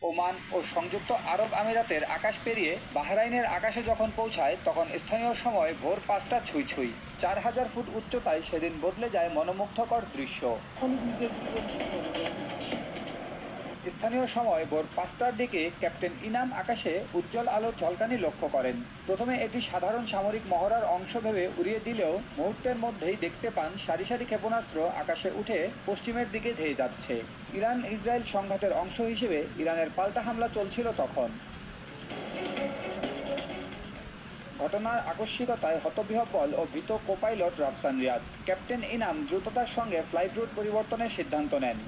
Oman ও সংযুক্ত আরব আমিরাতের আকাশ পেরিয়ে বাহরাইনের আকাশে যখন পৌঁছায় তখন স্থানীয় সময় ভোর 5টা ছুঁই। 4000 ফুট উচ্চতায় সেদিন বদলে যায় মনোমুগ্ধকর দৃশ্য। স্থানীয় সময় ভোর 5টার দিকে ক্যাপ্টেন ইনাম আকাশে উজ্জ্বল আলোর ঝলকানি লক্ষ্য করেন। প্রথমে এটি সাধারণ সামরিক মহড়ার অংশ ভেবে উড়িয়ে দিলেও মুহূর্তের মধ্যেই দেখতে পান সারি সারি ক্ষেপণাস্ত্র আকাশে উঠে পশ্চিমের দিকে ধেয়ে যাচ্ছে। ইরান ইসরায়েল সংঘাতের অংশ হিসেবে ইরানের পাল্টা হামলা চলছিল তখন। ঘটনার আকস্মিকতায় হতবিহ্বল ও ভীত কোপাইলট রাফসান রিয়াদ। ক্যাপ্টেন ইনাম দ্রুততার সঙ্গে ফ্লাইট রুট পরিবর্তনের সিদ্ধান্ত নেন।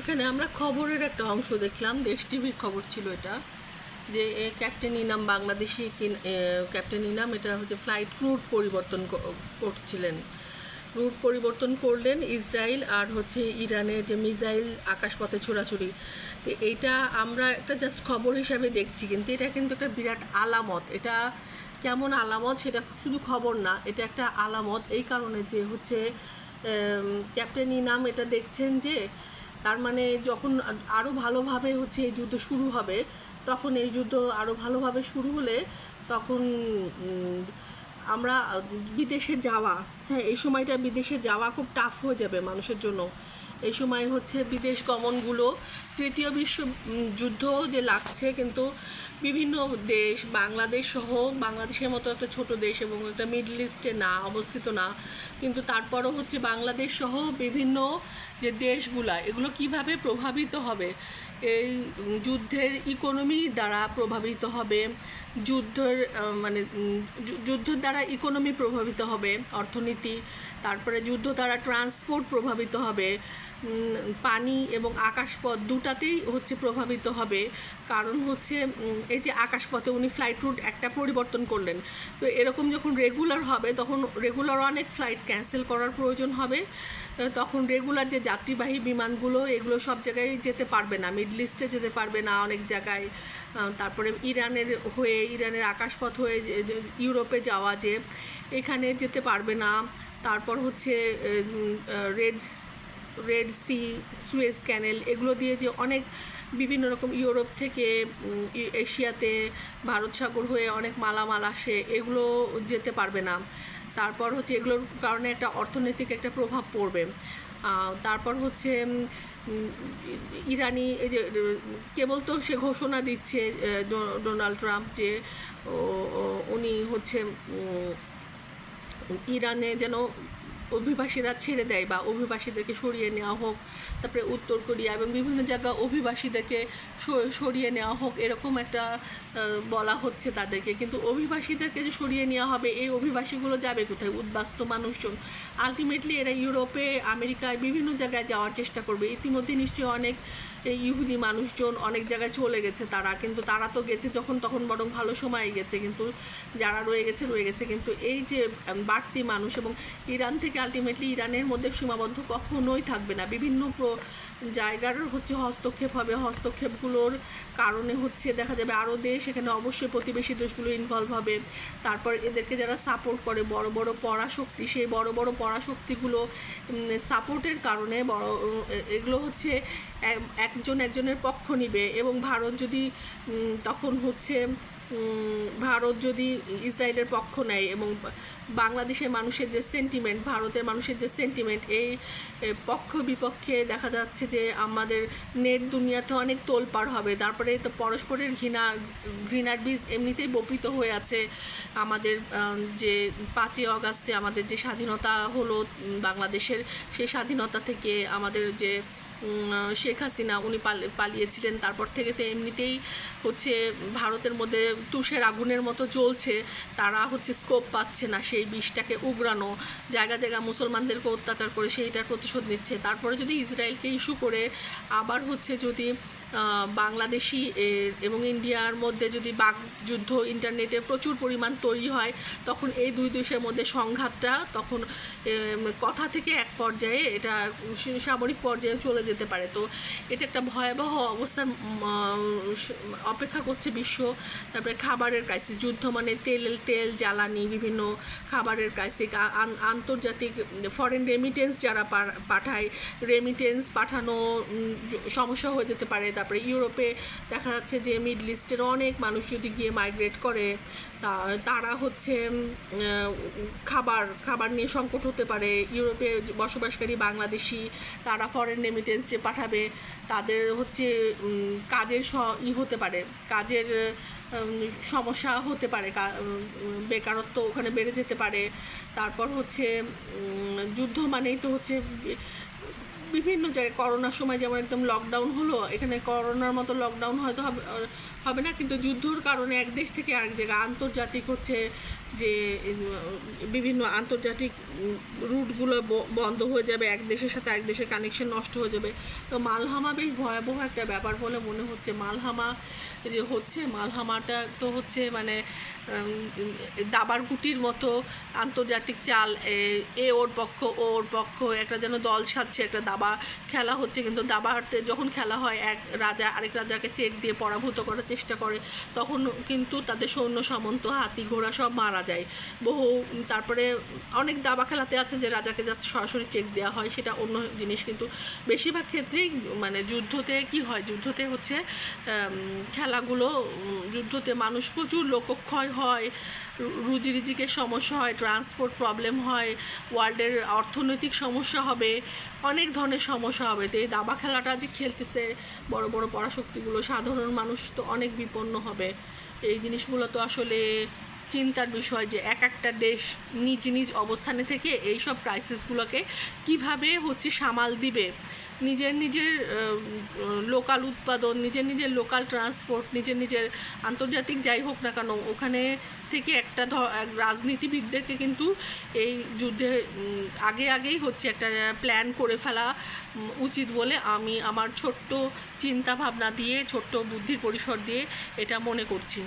এখানে আমরা খবরের একটা অংশ দেখলাম, দেশ টিভির খবর ছিল এটা, যে ক্যাপ্টেন ইনাম বাংলাদেশি ক্যাপ্টেন ইনাম এটা হচ্ছে ফ্লাইট রুট পরিবর্তন করছিলেন। রুট পরিবর্তন করলেন ইসরায়েল আর হচ্ছে ইরানের যে মিসাইল আকাশপথে ছোড়াছুড়ি। তো এইটা আমরা একটা জাস্ট খবর হিসাবে দেখছি, কিন্তু এটা কিন্তু একটা বিরাট আলামত। এটা কেমন আলামত সেটা শুধু খবর না, এটা একটা আলামত এই কারণে যে হচ্ছে ক্যাপ্টেন ইনাম এটা দেখছেন যে তার মানে যখন আরও ভালোভাবে হচ্ছে এই যুদ্ধ শুরু হবে, তখন এই যুদ্ধ আরও ভালোভাবে শুরু হলে তখন আমরা বিদেশে যাওয়া, এই সময়টা বিদেশে যাওয়া খুব টাফ হয়ে যাবে মানুষের জন্য। এই সময় হচ্ছে বিদেশ গমনগুলো, তৃতীয় বিশ্বযুদ্ধ যে লাগছে, কিন্তু বিভিন্ন দেশ বাংলাদেশ সহ, বাংলাদেশের মতো একটা ছোট দেশ এবং একটা মিডল ইস্টে না অবস্থিত না, কিন্তু তারপরও হচ্ছে বাংলাদেশ সহ বিভিন্ন যে দেশগুলা এগুলো কিভাবে প্রভাবিত হবে, এই যুদ্ধের ইকোনমি দ্বারা প্রভাবিত হবে, যুদ্ধের দ্বারা ইকোনমি প্রভাবিত হবে, অর্থনীতি, তারপরে যুদ্ধ দ্বারা ট্রান্সপোর্ট প্রভাবিত হবে, পানি এবং আকাশপথ দুটাতেই হচ্ছে প্রভাবিত হবে। কারণ হচ্ছে এই যে আকাশপথে উনি ফ্লাইট রুট একটা পরিবর্তন করলেন, তো এরকম যখন রেগুলার হবে তখন রেগুলার অনেক ফ্লাইট ক্যান্সেল করার প্রয়োজন হবে। তখন রেগুলার যে যাত্রীবাহী বিমানগুলো এগুলো সব জায়গায় যেতে পারবে না, মিডল ইস্টে যেতে পারবে না অনেক জায়গায়, তারপরে ইরানের আকাশপথ হয়ে ইউরোপে যাওয়া যে এখানে যেতে পারবে না। তারপর হচ্ছে রেড সি, সুয়েজ ক্যানেল, এগুলো দিয়ে যে অনেক বিভিন্ন রকম ইউরোপ থেকে এশিয়াতে ভারত সাগর হয়ে অনেক মালামাল আসে, এগুলো যেতে পারবে না। তারপর হচ্ছে এগুলোর কারণে একটা অর্থনৈতিক একটা প্রভাব পড়বে। তারপর হচ্ছে ইরানি এই যে কেবল তো সে ঘোষণা দিচ্ছে ডোনাল্ড ট্রাম্প যে উনি হচ্ছে ইরানে যেন অভিবাসীরা ছেড়ে দেয় বা অভিবাসীদেরকে সরিয়ে নেওয়া হোক, তারপরে উত্তর কোরিয়া এবং বিভিন্ন জায়গায় অভিবাসীদেরকে সরিয়ে নেওয়া হোক, এরকম একটা বলা হচ্ছে তাদেরকে। কিন্তু অভিবাসীদেরকে যে সরিয়ে নেওয়া হবে, এই অভিবাসীগুলো যাবে কোথায়? উদ্বাস্তু মানুষজন। আলটিমেটলি এরা ইউরোপে, আমেরিকায় বিভিন্ন জায়গায় যাওয়ার চেষ্টা করবে। ইতিমধ্যে নিশ্চয়ই অনেক ইহুদি মানুষজন অনেক জায়গায় চলে গেছে কিন্তু তারা তো গেছে যখন তখন বরং ভালো সময় গেছে, কিন্তু যারা রয়ে গেছে। কিন্তু এই যে বাড়তি মানুষ এবং ইরান থেকে আলটিমেটলি ইরানের মধ্যে সীমাবদ্ধ কখনোই থাকবে না, বিভিন্ন জায়গার হচ্ছে হস্তক্ষেপ হবে। হস্তক্ষেপগুলোর কারণে হচ্ছে দেখা যাবে আরও দেশ, এখানে অবশ্যই প্রতিবেশী দেশগুলো ইনভলভ হবে। তারপর এদেরকে যারা সাপোর্ট করে বড় বড় পরাশক্তি, সেই বড় বড় পরাশক্তিগুলো সাপোর্টের কারণে এগুলো হচ্ছে একজনের পক্ষ নিবে। এবং ভারত যদি ইসরায়েলের পক্ষ নেয় এবং বাংলাদেশের মানুষের যে সেন্টিমেন্ট, ভারতের মানুষের যে সেন্টিমেন্ট, এই পক্ষ বিপক্ষে দেখা যাচ্ছে যে আমাদের নেট দুনিয়াতে অনেক তোলপাড় হবে। তারপরে তো পরস্পরের ঘৃণার বীজ এমনিতেই বপিত হয়ে আছে। আমাদের যে 5ই অগাস্টে আমাদের যে স্বাধীনতা হলো বাংলাদেশের, সেই স্বাধীনতা থেকে আমাদের যে শেখ হাসিনা উনি পালিয়েছিলেন, তারপর থেকে তো এমনিতেই হচ্ছে ভারতের মধ্যে তুষের আগুনের মতো জ্বলছে। তারা হচ্ছে স্কোপ পাচ্ছে না সেই বিষটাকে উগরানো, জায়গা জায়গা মুসলমানদেরকে অত্যাচার করে সেইটার প্রতিশোধ নিচ্ছে। তারপরে যদি ইসরায়েলকে ইস্যু করে আবার হচ্ছে যদি বাংলাদেশি এবং ইন্ডিয়ার মধ্যে যদি বাকযুদ্ধ ইন্টারনেটের প্রচুর পরিমাণ তৈরি হয়, তখন এই দুই দেশের মধ্যে সংঘাতটা তখন কথা থেকে এক পর্যায়ে এটা সামরিক পর্যায়ে চলে যেতে পারে। তো এটা একটা ভয়াবহ অবস্থার অপেক্ষা করছে বিশ্ব। তারপরে খাবারের ক্রাইসিস, যুদ্ধ মানে তেল জ্বালানি, বিভিন্ন খাবারের ক্রাইসিস, আন্তর্জাতিক ফরেন রেমিটেন্স যারা পাঠায়, রেমিটেন্স পাঠানো সমস্যা হয়ে যেতে পারে। তারপরে ইউরোপে দেখা যাচ্ছে যে মিডল ইস্টের অনেক মানুষ যদি গিয়ে মাইগ্রেট করে, তারা হচ্ছে খাবার নিয়ে সংকট হতে পারে। ইউরোপে বসবাসকারী বাংলাদেশি, তারা ফরেন রেমিটেন্স যে পাঠাবে, তাদের হচ্ছে কাজের হতে পারে, কাজের সমস্যা হতে পারে, বেকারত্ব ওখানে বেড়ে যেতে পারে। তারপর হচ্ছে যুদ্ধ মানেই তো হচ্ছে বিভিন্ন জায়গায় করোনার সময় যেমন একদম লকডাউন হলো, এখানে করোনার মতো লকডাউন হয়তো হবে না, কিন্তু যুদ্ধর কারণে এক দেশ থেকে আরেক জায়গায় আন্তর্জাতিক হচ্ছে যে বিভিন্ন আন্তর্জাতিক রুটগুলো বন্ধ হয়ে যাবে, এক দেশের সাথে এক দেশের কানেকশন নষ্ট হয়ে যাবে। তো মালহামা বেশ ভয়াবহ একটা ব্যাপার বলে মনে হচ্ছে। মালহামা যে হচ্ছে, মালহামাটা তো হচ্ছে মানে দাবার গুটির মতো আন্তর্জাতিক চাল, ওর পক্ষ একটা যেন দল সাজছে, একটা দাবা খেলা হচ্ছে। কিন্তু দাবাতে যখন খেলা হয়, এক রাজা আরেক রাজাকে চেক দিয়ে পরাভূত করার চেষ্টা করে, তখন কিন্তু তাদের সৈন্য সামন্ত, হাতি ঘোড়া সব মারা যায় তারপরে অনেক দাবা খেলাতে আছে যে রাজাকে জাস্ট সরাসরি চেক দেওয়া হয়, সেটা অন্য জিনিস। কিন্তু বেশিরভাগ ক্ষেত্রেই মানে যুদ্ধতে কি হয়, যুদ্ধতে হচ্ছে খেলাগুলো, যুদ্ধতে মানুষ প্রচুর লোকক্ষয় হয়, রুজির সমস্যা হয়, ট্রান্সপোর্ট প্রবলেম হয়, ওয়ার্ল্ডের অর্থনৈতিক সমস্যা হবে, অনেক ধরনের সমস্যা হবে। তো এই দাবা খেলাটা যে খেলতেছে বড় বড় পরাশক্তিগুলো, সাধারণ মানুষ তো অনেক বিপন্ন হবে। এই জিনিসগুলো তো আসলে চিন্তার বিষয় যে এক একটা দেশ নিজ অবস্থানে থেকে এই সব ক্রাইসিসগুলোকে কিভাবে হচ্ছে সামাল দিবে। নিজের লোকাল উৎপাদন, নিজের লোকাল ট্রান্সপোর্ট, নিজের আন্তর্জাতিক যাই হোক না কেন, ওখানে থেকে একটা রাজনীতিবিদদেরকে কিন্তু এই যুদ্ধে আগেই হচ্ছে একটা প্ল্যান করে ফেলা উচিত বলে আমি আমার ছোট্ট চিন্তা ভাবনা দিয়ে, ছোট্ট বুদ্ধির পরিসর দিয়ে এটা মনে করছি।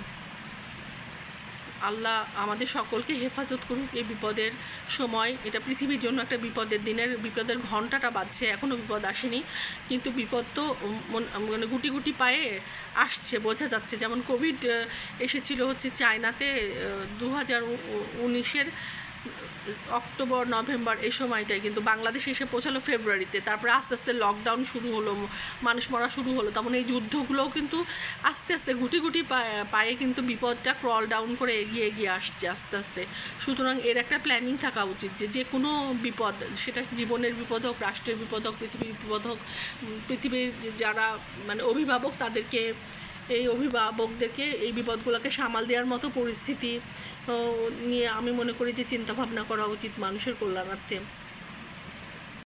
আল্লাহ আমাদের সকলকে হেফাজত করুক এই বিপদের সময়। এটা পৃথিবীর জন্য একটা বিপদের ঘন্টাটা বাজছে, এখনও বিপদ আসেনি, কিন্তু বিপদ তো মানে গুটি গুটি পায়ে আসছে, বোঝা যাচ্ছে। যেমন কোভিড এসেছিল হচ্ছে চায়নাতে 2019-এর অক্টোবর নভেম্বর এই সময়টাই, কিন্তু বাংলাদেশে এসে পৌঁছালো ফেব্রুয়ারিতে। তারপরে আস্তে আস্তে লকডাউন শুরু হলো, মানুষ মরা শুরু হলো। তেমন এই যুদ্ধগুলোও কিন্তু আস্তে আস্তে গুটি গুটি পায়ে কিন্তু বিপদটা ক্রল ডাউন করে এগিয়ে আসছে আস্তে আস্তে। সুতরাং এর একটা প্ল্যানিং থাকা উচিত যে কোনো বিপদ, সেটা জীবনের বিপদ হোক, রাষ্ট্রের বিপদ হোক, পৃথিবীর বিপদ হোক, পৃথিবীর যারা মানে অভিভাবক, তাদেরকে, এই অভিভাবকদেরকে এই বিপদগুলোকে সামাল দেওয়ার মতো পরিস্থিতি নিয়ে আমি মনে করি যে চিন্তাভাবনা করা উচিত মানুষের কল্যাণার্থে।